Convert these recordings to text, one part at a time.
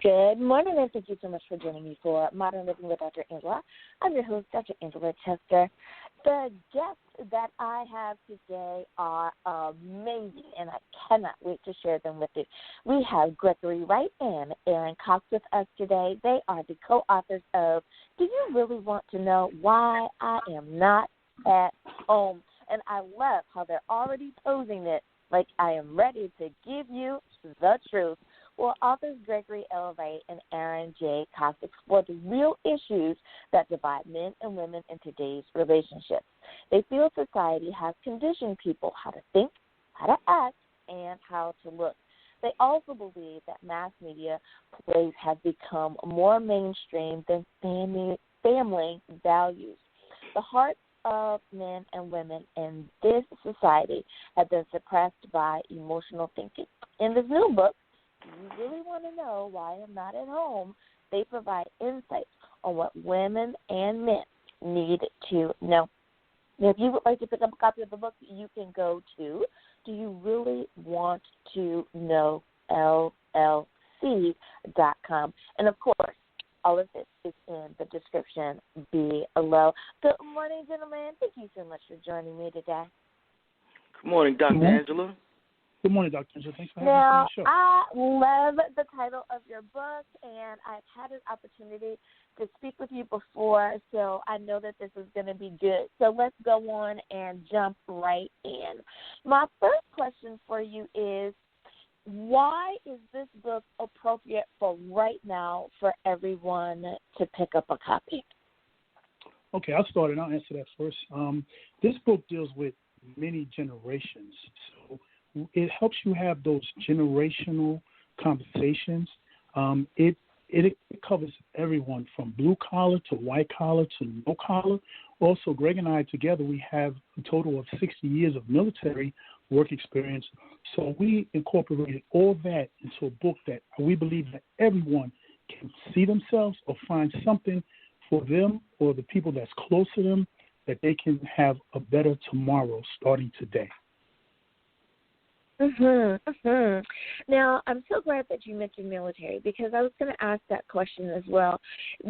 Good morning, and thank you so much for joining me for Modern Living with Dr. Angela. I'm your host, Dr. Angela Chester. The guests that I have today are amazing, and I cannot wait to share them with you. We have Gregory Wright and Aaron Cox with us today. They are the co-authors of Do You Really Want to Know Why I Am Not at Home? And I love how they're already posing it like I am ready to give you the truth. Well, authors Gregory L. Wright and Aaron J. Cox explore the real issues that divide men and women in today's relationships. They feel society has conditioned people how to think, how to act, and how to look. They also believe that mass media plays have become more mainstream than family values. The hearts of men and women in this society have been suppressed by emotional thinking. In this new book, You Really Want to Know Why I'm Not at Home, they provide insights on what women and men need to know. Now, if you would like to pick up a copy of the book, you can go to Do You Really Want to Know LLC.com. And, of course, all of this is in the description below. Good morning, gentlemen. Thank you so much for joining me today. Good morning, Dr. Angela. Good morning, Dr. Angela. Thanks for having us on the show. I love the title of your book, and I've had an opportunity to speak with you before, so I know that this is going to be good. So let's go on and jump right in. My first question for you is, why is this book appropriate for right now for everyone to pick up a copy? Okay, I'll start and I'll answer that first. This book deals with many generations, so it helps you have those generational conversations. It covers everyone from blue collar to white collar to no collar. Also, Greg and I together, we have a total of 60 years of military work experience. So we incorporated all that into a book that we believe that everyone can see themselves or find something for them or the people that's close to them that they can have a better tomorrow starting today. Now, I'm so glad that you mentioned military because I was going to ask that question as well.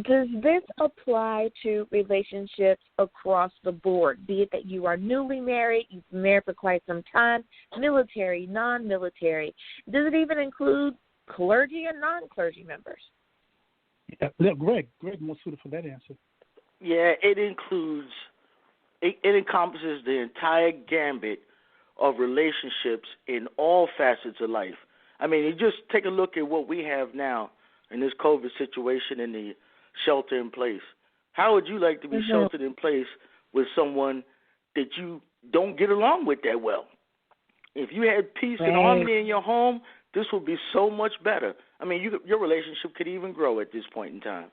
Does this apply to relationships across the board, be it that you are newly married, you've been married for quite some time, military, non-military? Does it even include clergy and non-clergy members? Yeah, Greg more suited for that answer. Yeah, it encompasses the entire gambit of relationships in all facets of life. I mean, you just take a look at what we have now in this COVID situation and the shelter in place. How would you like to be sheltered in place with someone that you don't get along with that well? If you had peace and harmony in your home, this would be so much better. I mean, your relationship could even grow at this point in time.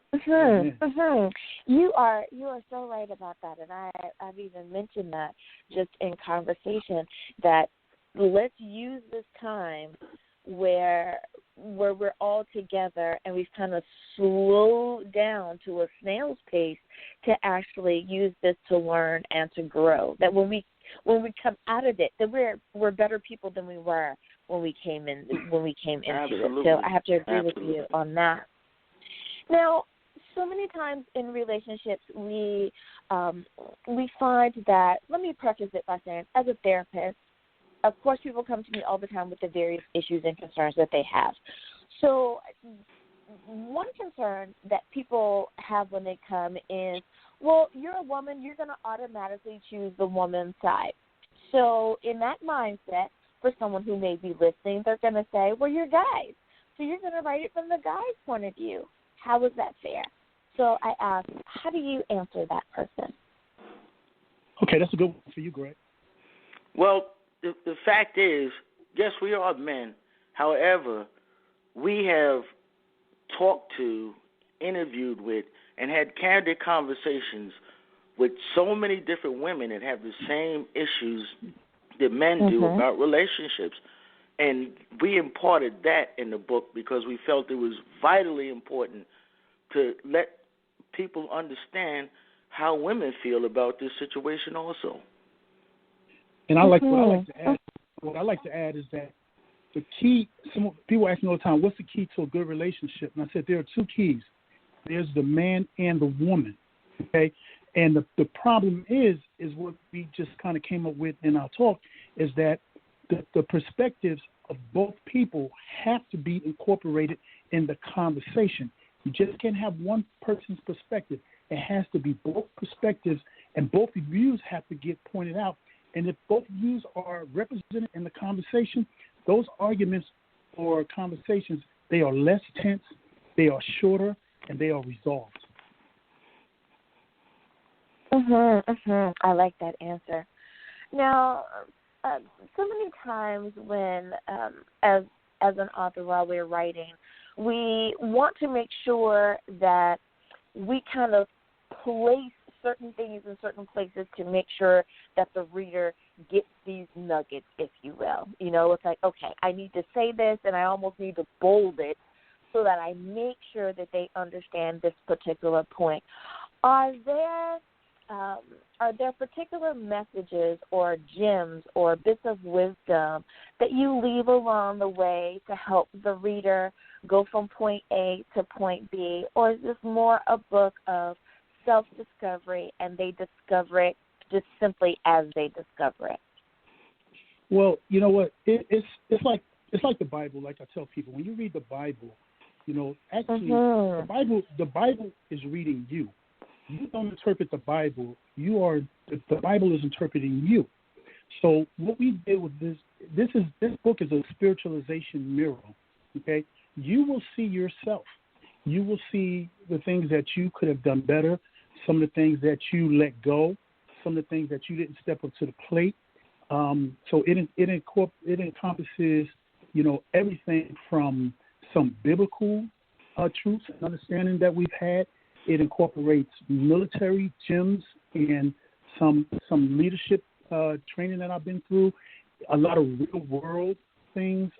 You are so right about that, and I've even mentioned that just in conversation that let's use this time where we're all together and we've kind of slowed down to a snail's pace to actually use this to learn and to grow. That when we come out of it, that we're better people than we were when we came into Absolutely. it. So I have to agree with you on that. Now, so many times in relationships we find that, let me preface it by saying, as a therapist, of course people come to me all the time with the various issues and concerns that they have. So one concern that people have when they come is, well, you're a woman, you're going to automatically choose the woman's side. So in that mindset, for someone who may be listening, they're going to say, well, you're guys, so you're going to write it from the guy's point of view. How is that fair? So I ask, how do you answer that person? Okay, that's a good one for you, Greg. Well, the fact is, yes, we are men. However, we have talked to, interviewed with, and had candid conversations with so many different women that have the same issues that men do about relationships. And we imparted that in the book because we felt it was vitally important to let people understand how women feel about this situation also. And what I like to add is that the key, some people ask me all the time, what's the key to a good relationship? And I said there are two keys. There's the man and the woman, okay? And the problem is what we just kind of came up with in our talk, is that the perspectives of both people have to be incorporated in the conversation. You just can't have one person's perspective. It has to be both perspectives, and both views have to get pointed out. And if both views are represented in the conversation, those arguments or conversations, they are less tense, they are shorter, and they are resolved. I like that answer. Now, so many times when, as an author, while we're writing, we want to make sure that we kind of place certain things in certain places to make sure that the reader gets these nuggets, if you will. You know, it's like, okay, I need to say this, and I almost need to bold it so that I make sure that they understand this particular point. Are there particular messages or gems or bits of wisdom that you leave along the way to help the reader go from point A to point B, or is this more a book of self-discovery and they discover it just simply as they discover it? Well, you know what? It's like the Bible. Like I tell people, when you read the Bible, you know, actually the Bible is reading you. You don't interpret the Bible. The Bible is interpreting you. So what we did with this book is a spiritualization mirror. Okay, you will see yourself. You will see the things that you could have done better, some of the things that you let go, some of the things that you didn't step up to the plate. So it encompasses, you know, everything from some biblical truths and understanding that we've had. It incorporates military gems and some leadership training that I've been through, a lot of real world things.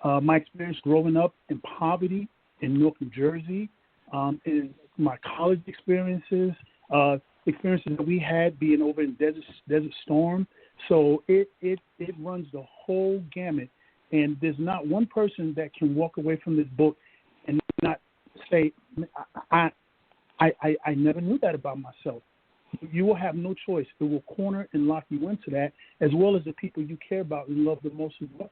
My experience growing up in poverty in Newark, New Jersey, and my college experiences that we had being over in Desert Storm. So it runs the whole gamut, and there's not one person that can walk away from this book and not say, I never knew that about myself. You will have no choice. It will corner and lock you into that, as well as the people you care about and love the most as well.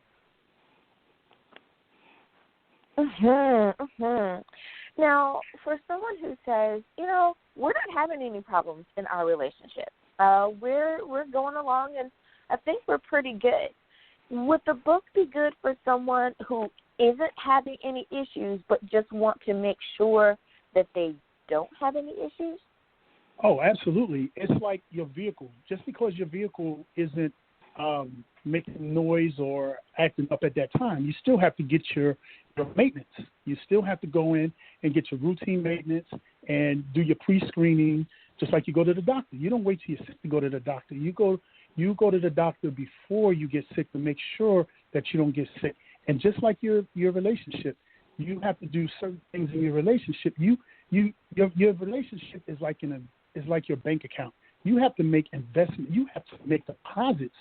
Now, for someone who says, you know, we're not having any problems in our relationship. We're going along, and I think we're pretty good. Would the book be good for someone who isn't having any issues but just want to make sure that they don't have any issues? Oh, absolutely. It's like your vehicle. Just because your vehicle isn't making noise or acting up at that time, you still have to get your maintenance. You still have to go in and get your routine maintenance and do your pre-screening, just like you go to the doctor. You don't wait till you're sick to go to the doctor. You go to the doctor before you get sick to make sure that you don't get sick. And just like your relationship, you have to do certain things in your relationship. Your relationship is like your bank account. You have to make investment. You have to make deposits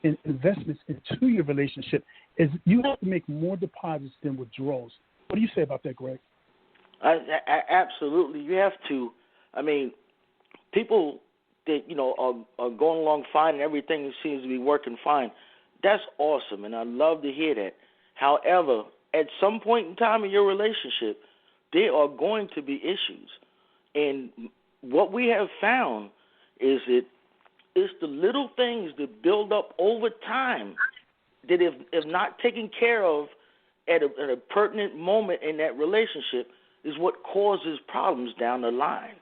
and investments into your relationship. You have to make more deposits than withdrawals. What do you say about that, Greg? Absolutely, you have to. I mean, people that are going along fine and everything seems to be working fine. That's awesome, and I love to hear that. However, at some point in time in your relationship, there are going to be issues. And what we have found is that it's the little things that build up over time that if not taken care of at a pertinent moment in that relationship is what causes problems down the line.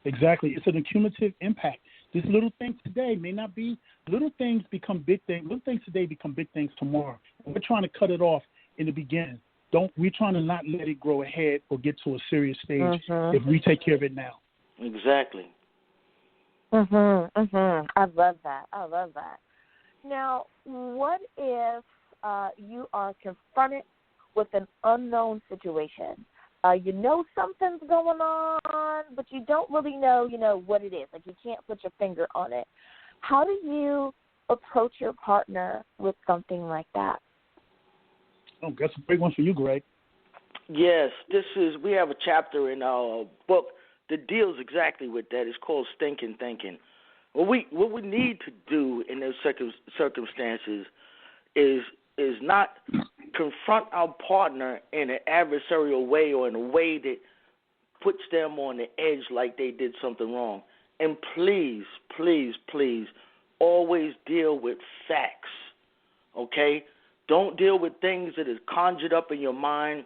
Exactly. It's an accumulative impact. This little thing today may not be, little things become big things. Little things today become big things tomorrow. And we're trying to cut it off in the beginning. We're trying to not let it grow ahead or get to a serious stage if we take care of it now. Exactly. I love that. Now, what if you are confronted with an unknown situation? You know something's going on, but you don't really know, what it is. Like you can't put your finger on it. How do you approach your partner with something like that? Oh, that's a big one for you, Greg. Yes, we have a chapter in our book that deals exactly with that. It's called Stinking Thinking. What we need to do in those circumstances is not confront our partner in an adversarial way or in a way that puts them on the edge like they did something wrong. And please, please, please, always deal with facts, okay? Don't deal with things that is conjured up in your mind,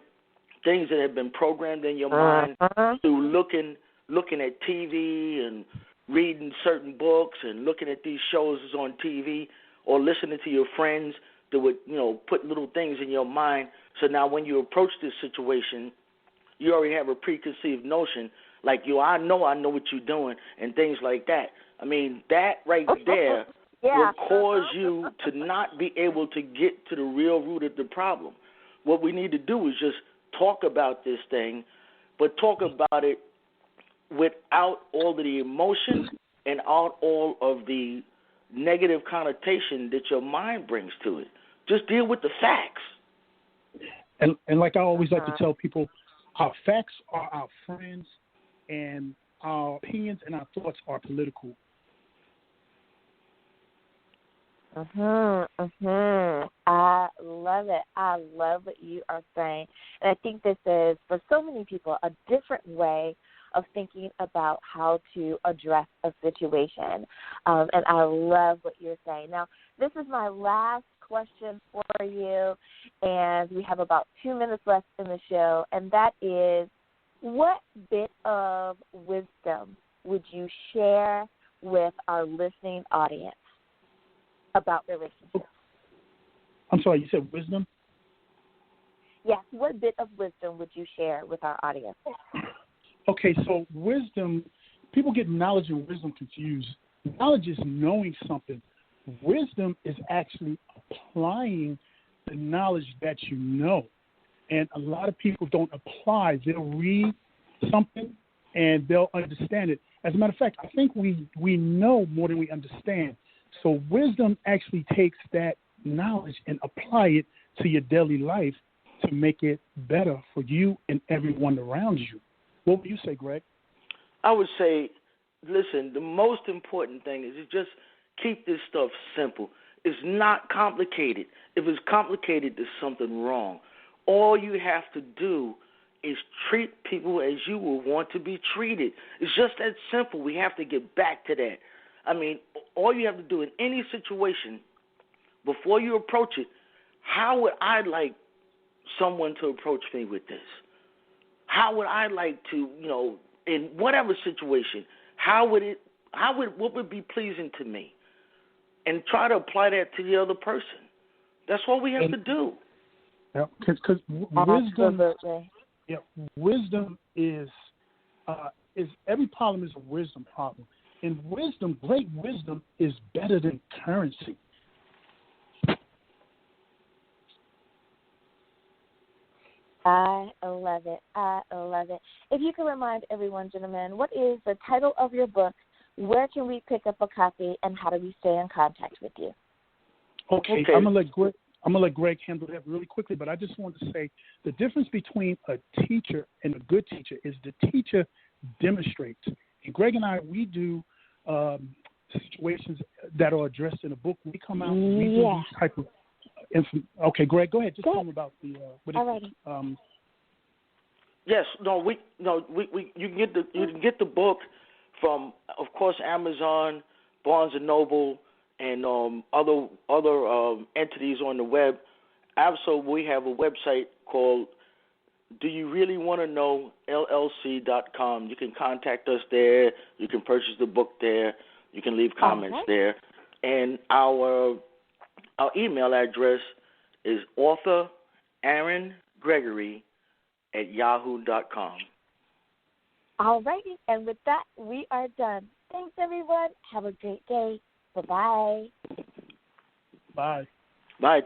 things that have been programmed in your mind through looking at TV and reading certain books and looking at these shows on TV or listening to your friends that would, put little things in your mind. So now when you approach this situation, you already have a preconceived notion like, I know what you're doing and things like that. I mean, that right there will cause you to not be able to get to the real root of the problem. What we need to do is just talk about this thing, but talk about it without all of the emotion and out all of the negative connotation that your mind brings to it. Just deal with the facts. And like I always like to tell people, our facts are our friends, and our opinions and our thoughts are political. I love it. I love what you are saying. And I think this is, for so many people, a different way of thinking about how to address a situation. And I love what you're saying. Now, this is my last question for you, and we have about 2 minutes left in the show, and that is, what bit of wisdom would you share with our listening audience about relationships? I'm sorry, you said wisdom? Yes, what bit of wisdom would you share with our audience? Okay, so wisdom, people get knowledge and wisdom confused. Knowledge is knowing something. Wisdom is actually applying the knowledge that you know. And a lot of people don't apply. They'll read something and they'll understand it. As a matter of fact, I think we know more than we understand. So wisdom actually takes that knowledge and apply it to your daily life to make it better for you and everyone around you. What would you say, Greg? I would say, listen, the most important thing is to just keep this stuff simple. It's not complicated. If it's complicated, there's something wrong. All you have to do is treat people as you would want to be treated. It's just that simple. We have to get back to that. I mean, all you have to do in any situation, before you approach it, how would I like someone to approach me with this? How would I like to, in whatever situation, what would be pleasing to me? And try to apply that to the other person. That's what we have to do. Yeah, because wisdom is every problem is a wisdom problem. And wisdom, great wisdom, is better than currency. I love it. I love it. If you could remind everyone, gentlemen, what is the title of your book? Where can we pick up a copy, and how do we stay in contact with you? Okay. I'm gonna let Greg handle that really quickly, but I just want to say the difference between a teacher and a good teacher is the teacher demonstrates. And Greg and I, we do situations that are addressed in the book. We come out and we do these type of Okay, Greg, go ahead. Just tell them about the. Yes, you can get the book from, of course, Amazon, Barnes and Noble, and other entities on the web. Also, we have a website called Do You Really Want to Know LLC.com. You can contact us there. You can purchase the book there. You can leave comments there, and our email address is authorAaronGregory@yahoo.com. All righty, and with that, we are done. Thanks, everyone. Have a great day. Bye-bye. Bye. Bye.